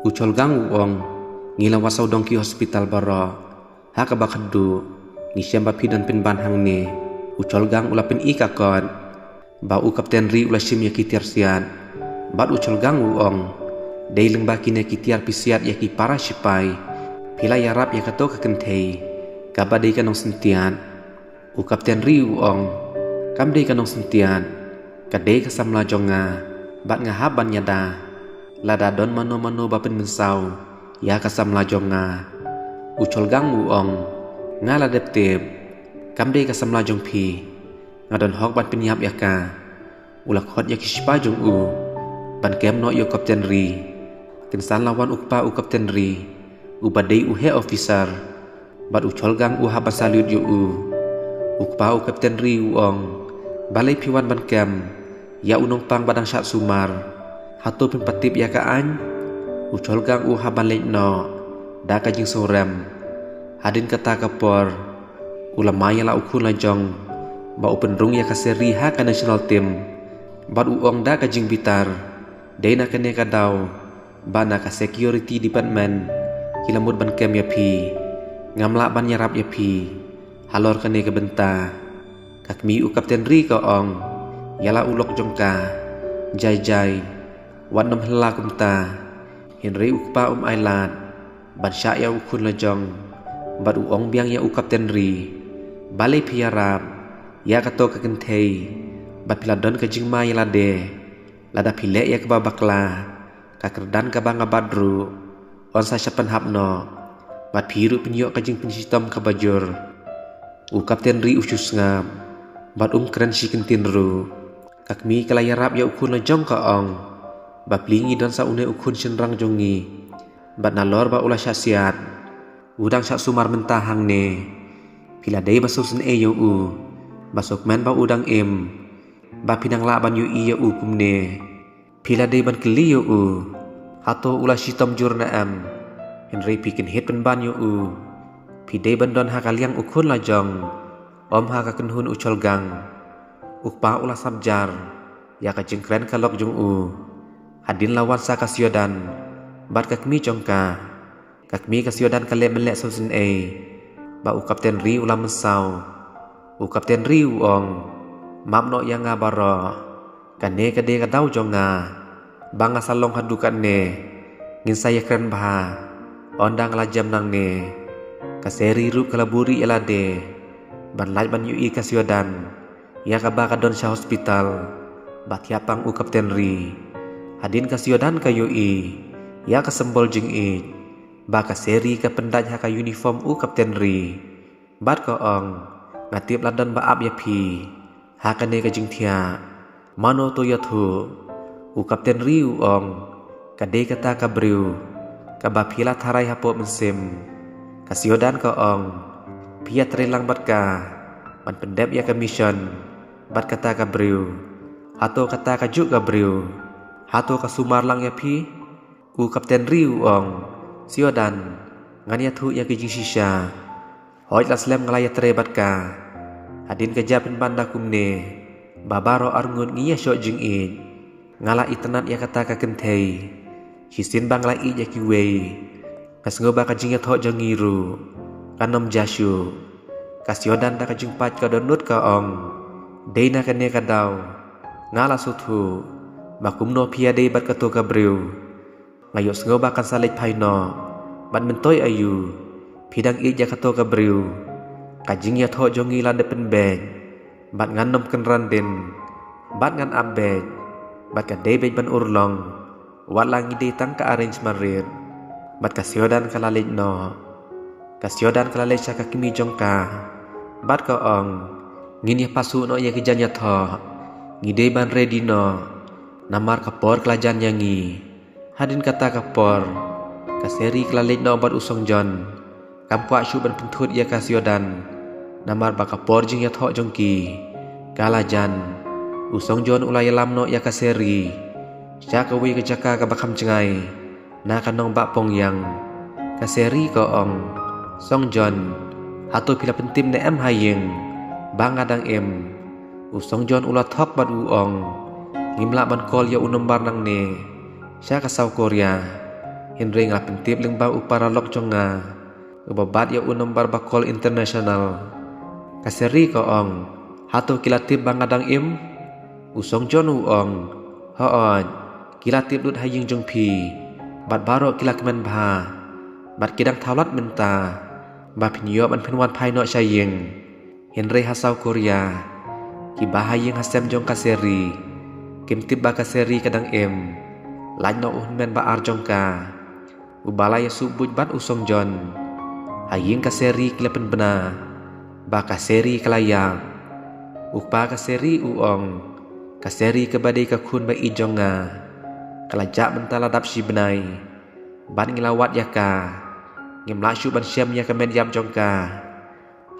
Ucol gang uong ngila wasau dongki hospital baro haka bakadu ni syamba pidan pin ban hang ne ucol gang ulapin ika kon ba u kapten ri ula shim yaki tiarsian bat ucol gang uong deiling baki ne ki tiar pisiat yaki para sipai pila yarap yakato kakentei kaba dei kanong sentian u kapten ri uong kam dei kanong sentian kadei kasamla jonga bat ngahaban nyada lada don mano bapin mensau ya kasam lajong nga ucol gang uong ngala dep kam dei kasam lajong pi ngadon hok ban pinyap yaka ulak hot ya kispa jong u ban kem no yo kapten ri kinsan lawan ukpa u kapten ri u badei u he officer bat ucol gang u haban salut yo u ukpa u kapten ri uong balai piwan ban kem ya unong pang badang syat sumar hatu pin patip ya kaan ucol gang u haban lek no da ka jing sorem hadin kata kapor ulama ya la ukun lajong ba open rung ya ka seri ha ka national team bat uong da ka jing bitar deina kene ka daw ba na ka security department kilamud ban kem ya pi ngamla ban yarap ya pi halor kene ka benta kakmi u kapten ri ka ong yala ulok jongka jai wan nom hela kumta hinri ukpa ailat ban sya ya ukun lajong bat uong biang ya u kapten ri balai piarap ya kato kakentei bat piladon ka jingma ya lade lada pile ya kebabakla kakerdan ka banga badru on sa syapan hapno bat piru pinyok ka jing pinsistom ka bajur u kapten ri usus ngam bat keren si kentin ru kakmi kalayarap ya ukun lajong ka ong baplingi don sa une ukun senrang jongi bat nalor ba ulah syasiat udang syak sumar mentahang ne pila dei basuk sen e yo u basuk men ba udang em ba pinang la ban yu i ya u kumne pila dei ban keli yo u hato ulah sitom jurna am henry pikin het pen ban yo u pidei ban don hakaliang ukun lajong om ha ka kenhun ucol gang ukpa ulah sabjar ya ka jengkren kalok jong u hadin lawan sa kasyodan bat kakmi jongka kakmi kasyodan kale melek sosin e ba u kapten ri ulam mensau u kapten ri uong mapno yang ngabaro kane kade kadau jonga banga salong hadukan ne ngin saya keren bah ondang lajam nang ne kaseri ru kalaburi elade ban laj ban yu kasyodan ya kabaka don sa hospital bat yapang u kapten ri hadin kasyodan kayo ya kasembol jing baka seri ka pendaj haka uniform u kapten ri bat ko ong ngatip ladan baab ya pi haka ne ka jing thia mano to ya thu u kapten ri u ong kade kata ka briu ka ba phila tharai hapo mensim kasyodan ko ong pia trelang bat ka ban pendep ya ka mission bat kata ka briu hato kata ka juk ka briu hato ka sumar lang ya pi u kapten ri uong siodan ngan ya thu ya ki sisya hoj la slem ngalaya trebat ka hadin ka japin banda kumne babaro arngun ngiya syok jing ngala itenat ya kata ka kentei hisin bangla ya ki wei kas ngoba ka jing ya tho jangiru kanom jasyu kasiodan ta ka jing pat ka donut ka ong deina ka ne ka daw ngala suthu bakum no pia dei bat kato kabriu ngayos ngoba kan salej paino ban mentoy ayu pidang ja kato kabriu kajing ya tho jongi la depen beng bat nganom ken randen bat ngan abej bat ka dei ban urlong wat langi dei tang ka arrange marir bat kasyodan kalalej no kasyodan kalalej sa kakimi jongka bat ka ong ngin ya pasu no ya kijan ya tho ngidei ban ready no namar kapor kelajan yangi hadin kata kapor kaseri kelalej no obat usong jon kampua syu ban pentut ya kasyodan namar ba kapor jing ya tho jongki kalajan usong jon ulay lam no ya kaseri syaka wi kejaka ka bakam cengai na kanong ba pong yang kaseri ko ong song jon hatu pila pentim ne em hayeng bangadang em usong jon ulat thok bat uong ngimla ban kol ya unombar nang ne Siya kasaw Korea Henry ngalapin tip lingba upara lok jonga ubabat ya unombar bakol internasional kaseri ko ong hato kilatip bangadang im usong jon uong hoon kilatip lut haying jong pi bat baro kilak men bha bat kidang thawlat menta ba pinyo ban pinwan phai no saying Henry hasau Korea ki bahaying hasem jong kaseri kim tip ba kaseri kadang im lain no men ba arjong ka ubalaya subuj bat usong jon haying kaseri kilapen bena ba kaseri kelayang ukpa kaseri uong kaseri kebadai kakun ba ijonga kalajak mentala dap si benai ban ngilawat yaka ngimlasyu ban syam ya kemen yam jongka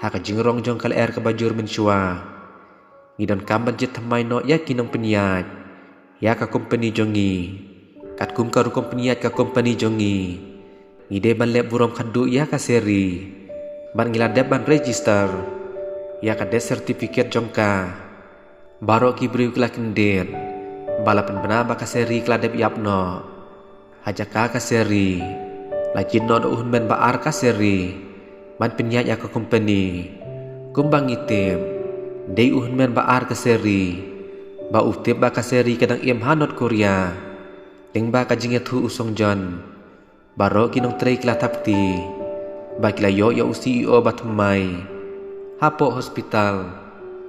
haka jingrong jong kal ke bajur mensyua ngidon kamban jet thamai no ya kinong peniat ya ka company jongi kat kum karu company ka company jongi ngide ban lep burom khadu ya ka seri ban ngiladep ban register ya ka des certificate jongka baro ki briu kla kendet balapan bena ba ka seri kladep yapno hajaka ka seri lajin no uhun men ba ar ka seri ban penyat ya ka company kumbang item dei uhun men ba ar ka seri ba utip ba ka seri kadang im hanot Korea lingba ka jinget hu usong jon baro kinong trei kla tapti ba kila yo ya CEO ba thamai hapo hospital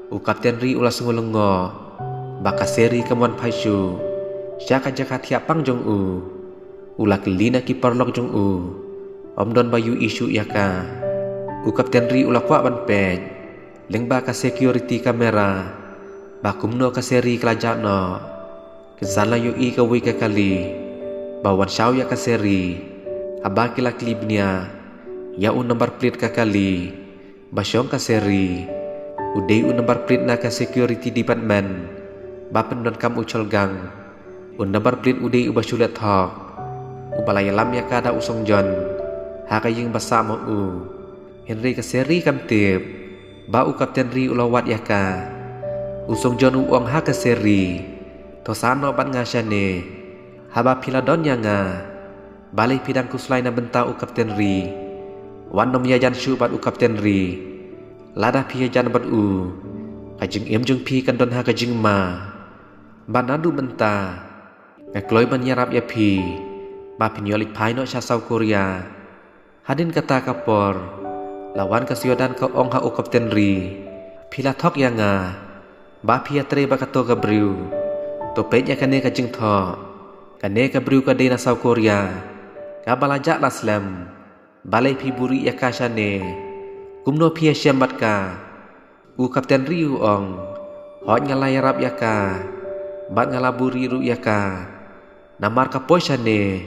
u kapten ri ula sungulungo ba ka seri kamwan phaishu syaka jaka thiapang jong u ula kelina ki parlok jong u omdon bayu isu yaka u kapten ri ula kwa ban pej lengba ka security kamera ba kumno ka seri kelajak no kezala yu i ka wi ka kali bawan syau ya ka seri aba kila klibnya ya un nomor plate ka kali ba syong ka seri udai un nomor plate na ka security department ba pendon kam ucol gang un nomor plate udai uba sulet thok ubalaya lam ya kada usong jon haka ying basa mo u Henry ka seri kam tip ba u kapten ri ulawat ya ka usong jon uong haka seri to sano ban ngashane haba piladon ya nga balai pidang kuslai na benta u kapten ri wan nom ya jan shu bat u kapten ri lada pi jan bat u kajing em jung pi kan don haka jing ma banadu benta ngakloi ban yarap ya pi ba pinyolik pai no South Korea hadin kata kapor lawan kasiodan ka ong ha u kapten ri pila thok ya nga ba pia tre ba kato ka briu to pej ya kane ka jing tho kane ka briu ka de na South Korea ka balajak laslam balai pi buri ya ka shane kumno pia syambat ka u kapten ri u ong hot ngalai rap ya ka bat ngalaburi ru ya ka namar ka poishane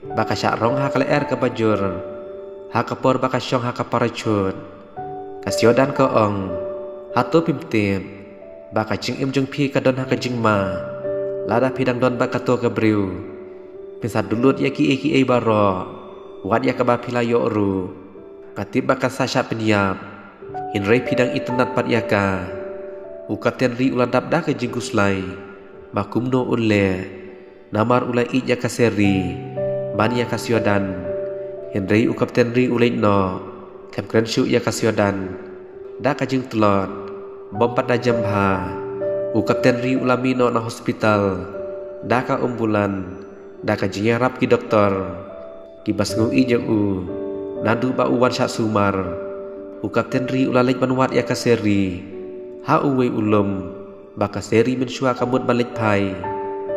baka syak rong haka leer ke bajur haka por baka syong haka parachut kasiodan ke ong hatu pimtip baka jing im jung pi kadon haka jing ma lada pidang don baka to ke briu pisat dulut ya ki eki baro wat ya ke ba pilayo ru katib baka sasya penyap Henry pidang internet pat ya ka u kapten ri uladap dah ke jing guslai bakumno ulle namar ulai i ya ka seri bani ya kasiodan Henry u kapten ri ulai no kem kren syu ya kasiodan da kajing telot bompat da jambha u kapten ri ulami no na hospital da ka ambulan da kajing rap ki doktor ki bas ngu i jeng u nadu ba uwan syak sumar u kapten ri ulalek banwat ya kaseri ha uwe ulum ba kaseri mensyua kamut balik pai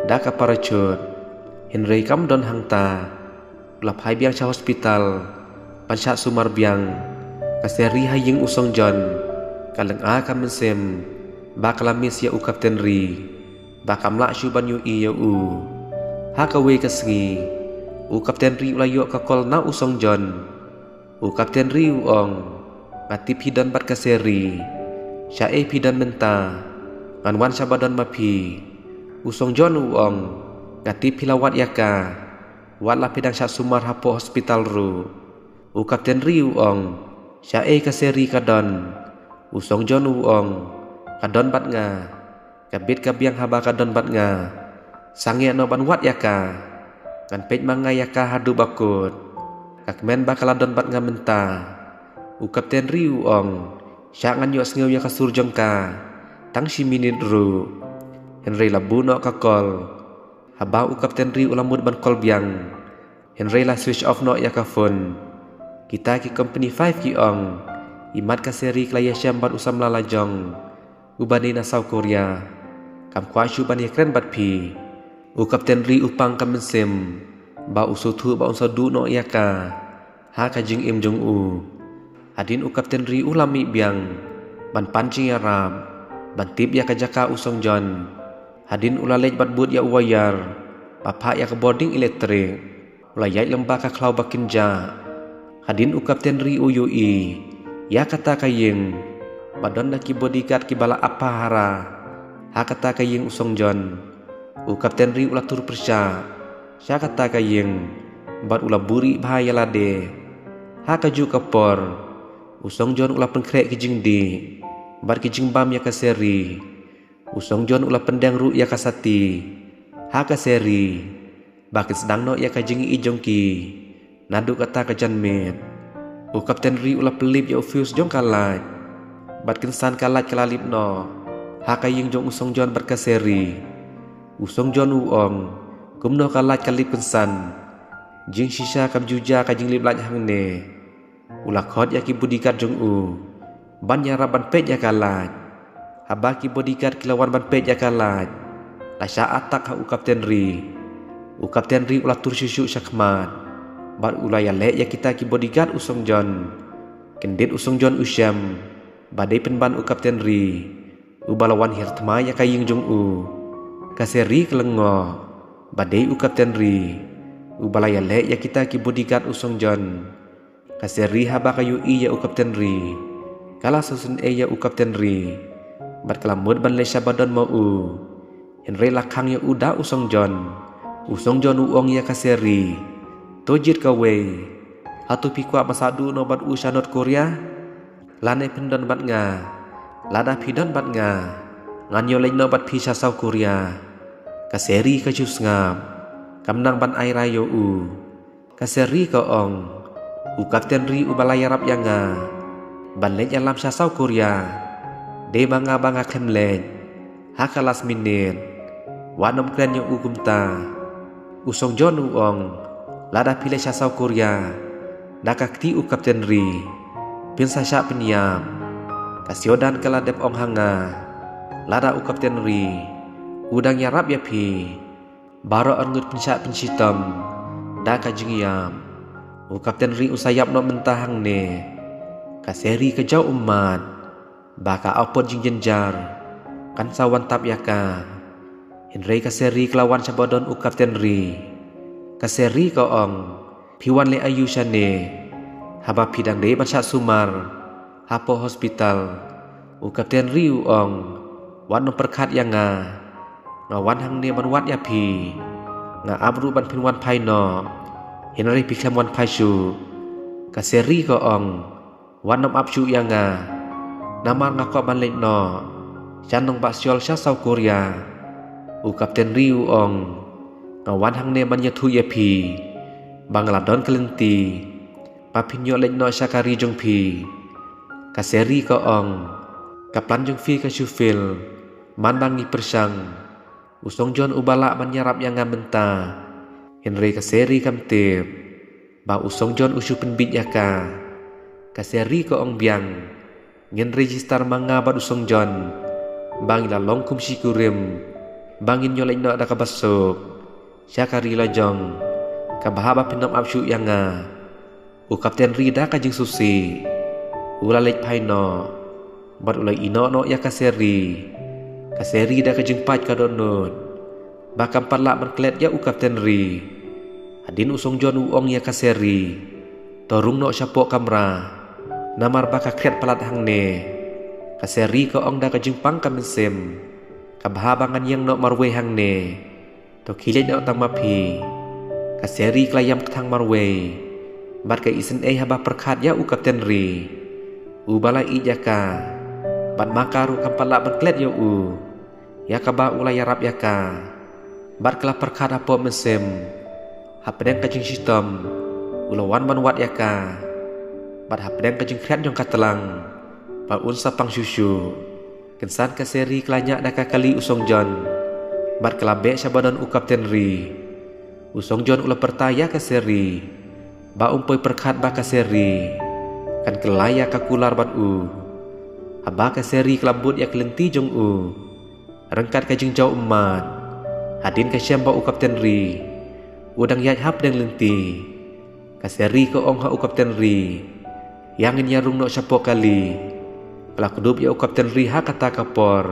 da ka parachut Henry kam don hangta ulap hai biang cha hospital pansyak sumar biang kaseri haying usong jon kaleng a kam sem ba kalamis ya u kapten ri ba kamla syu ban yu i ya u ha ka we kasngi u kapten ri ulayo ka kol na usong jon u kapten ri uong ngatip hidan bat kaseri sya e pidan menta ngan wan sabadon mapi usong jon uong ngati pilawat yaka wala pidang syak sumar hapo hospital ru u kapten ri uong sya e kaseri kadon usong jon uong kadon bat nga kabit kabiang haba kadon bat nga sangya no ban wat yaka kan pej mangayaka hadu bakut kakmen bakaladon bat ngamenta u kapten riu ong syak ngan yo sngew ya kasur jongka tang si minit ru Henry labu no kakol haba u kapten riu lamud ban kol biang Henry la switch off no ya ka phone kita ki company 5 ki ong imat ka seri klaya syam bat usam lalajong ubani na South Korea kam kwa shu ban kren bat pi u kapten ri upang kam sem ba usutu ba usadu no yaka ha ka jing im jong u adin u kapten ri ulami biang ban pancing arab ban tip ya ka jaka usong jon hadin ulalej bat but ya uwayar papa ya ka boarding elektrik ulayai lembah ka klau bakinja hadin u kapten ri uyui ya kata kayeng badon na ki bodyguard ki bala apa hara ha kata kayeng usong jon u kapten ri ulatur persya sya kata kayeng bat ula buri bahaya lade ha kaju kapor usong jon ula pengkrek kijing di bat kijing bam ya kaseri usong jon ula pendang ru ya kasati ha kaseri bakit sedang no ya kajing ijong ki nadu kata kajan met u kapten ri ula pelip ya ufius jong kalat bat kensan kalat kelalip no ha kayeng jong usong jon berkaseri usong jon uong kumno kalat kalip kensan jing sisa kam juja kajing lip laj hangne ulakot ya ki bodyguard jong u ban nyara ban pej ya kalat haba ki bodyguard kilawan ban pej ya kalat tasya atak ha u kapten ri ulatur susu syakmat bat ulaya le ya kita ki bodyguard usong jon kendit usong jon usyam badai penban u kapten ri u balawan hirtma ya kaying jong u kaseri kelengo badai u kapten ri u balaya le ya kita ki bodyguard usong jon kaseri haba kayu i ya u kapten ri kala susun e ya u kapten ri bat kelamud ban le syabadon mau u Henry lakang ya uda usong jon uong ya kaseri tojit kawe hatu pikwa masadu no bat usha North Korea lane pendon bat nga lada pidon bat nga nganyo lain no bat pisha South Korea kaseri kajus ngam kamnang ban ai rayo u kaseri ka ong u kapten ri u balaya rap yang nga ban lej alam sha South Korea de banga klemlej haka last minute wanom kren yang u kumta usong jon uong lada pilih sha South Korea nakakti u kapten ri pinsa sha penyam kasiodan kala dep ong hanga lada u kapten ri udang yarap ya pi baro angut pensya pensitom da kajingiam u kapten ri usayap no mentahang ne kaseri kejau umat baka apot jing jenjar kan sawan tap yaka Henry kaseri kelawan sabodon u kapten ri kaseri ka ong piwan le ayu syane haba pidang de ban sya sumar hapo hospital u kapten ri u ong wan no perkat yang ngawan hang ne ban wat ya pi nga abru ban pinwan pai no Henry piklam wan pai su kaseri ka ong wan nom apsu yang namar ngako ban le no chanong ba syol sha South Korea u kapten ri u ong ngawan hang ne ban yathu ya pi bangladon kelenti papinyo le no syakari jong pi kaseri ka ong kaplan jong fi ka syufil man bangi persang usong jon ubala man nyarap yang ngambenta Henry kaseri kamtip ba usong jon usu penbit yaka kaseri ka ong biang ngen register manga ba usong jon bang la long kum sikurim bangin nyolek no ada kabasok syakari lajong kabahaba pinam apsu yang u kapten rida kajing susi ulalek paino bat ulai ino no ya kaseri da kajing pat kadonot bakam parla berklet ya u kapten ri adin usong jon uong ya kaseri torung no syapok kamra namar baka kret palat hang ne kaseri ka ong da kajing pang kamensem kabahabangan yang no marwe hang ne to kilej no tang mapi kaseri klayam tang marwe bat ka isen haba perkat ya u kapten ri u bala ijaka bat makaru kampala berklet ya u ya kaba ulai yarap yaka bat kala perkat apo mesem hapdeng kajing sistem ulawan manwat yaka bat hapdeng kajing kreat jong katelang ba unsa pang susu kensan ka seri kelanya daka kali usong John bat kelabe sabadan u Kapten Ri usong John ula pertaya ka seri ba umpoi perkat ba ka seri kan kelaya ka kular bat u haba ka seri kelambut ya kelenti jong u rengkat kajing jauh emat hadin ka syamba u Kapten Ri udang yat hap deng lenti ka seri ka ong ha u Kapten Ri yang nyarung no sapok kali pelak dup ya u Kapten Ri ha kata kapor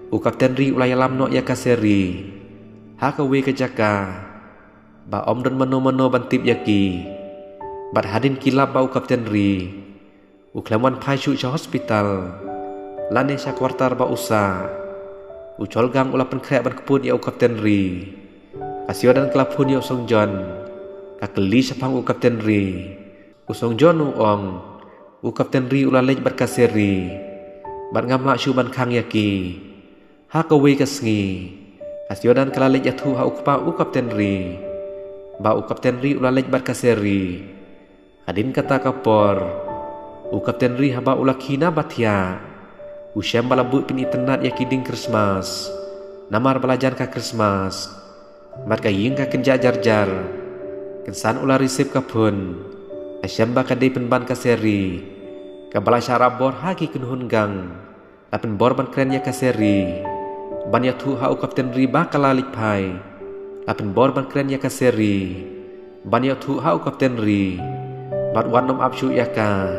u Kapten Ri ulay alam no ya ka seri ha ka we ka jaka ba om dan mano bantip yaki bat hadin kilap ba u Kapten Ri u kelaman paisu sa hospital lane sa kwartar ba usa u colgang ula penkrek ban kepun ya u Kapten Ri kasio dan kelapun ya usong John kakeli sapang u Kapten Ri usong John ong u Kapten Ri ula lej bat kaseri bat ngamla syuban kang yaki ha ka we kasngi kasio dan kelalej atu ha u Kapten Ri ba u Kapten Ri ula lej bat kaseri hadin kata kapor u Kapten Ri haba ula kina batya u syam balabut pin internet ya kiding Christmas namar belajar ka Christmas mat ka ying ka kenja jar kensan ula resep ka pun asyam ba ka dei penban ka seri ka bala syara bor haki kunhun gang lapen bor ban keren ya ka seri ban ya tu ha u Kapten Ri ba kalalik pai lapen bor ban keren ya ka seri ban ya tu ha u Kapten Ri bat wanom apsu ya ka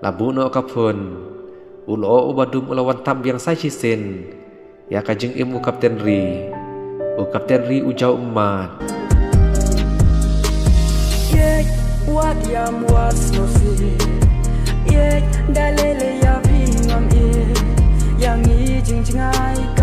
labu no ka pun ulo ubadum ulawan tam yang sai sisen ya kajeng im u Kapten Ri ujau emat yek wat yam was no si yek dalele ya pingam yang i jing jing ai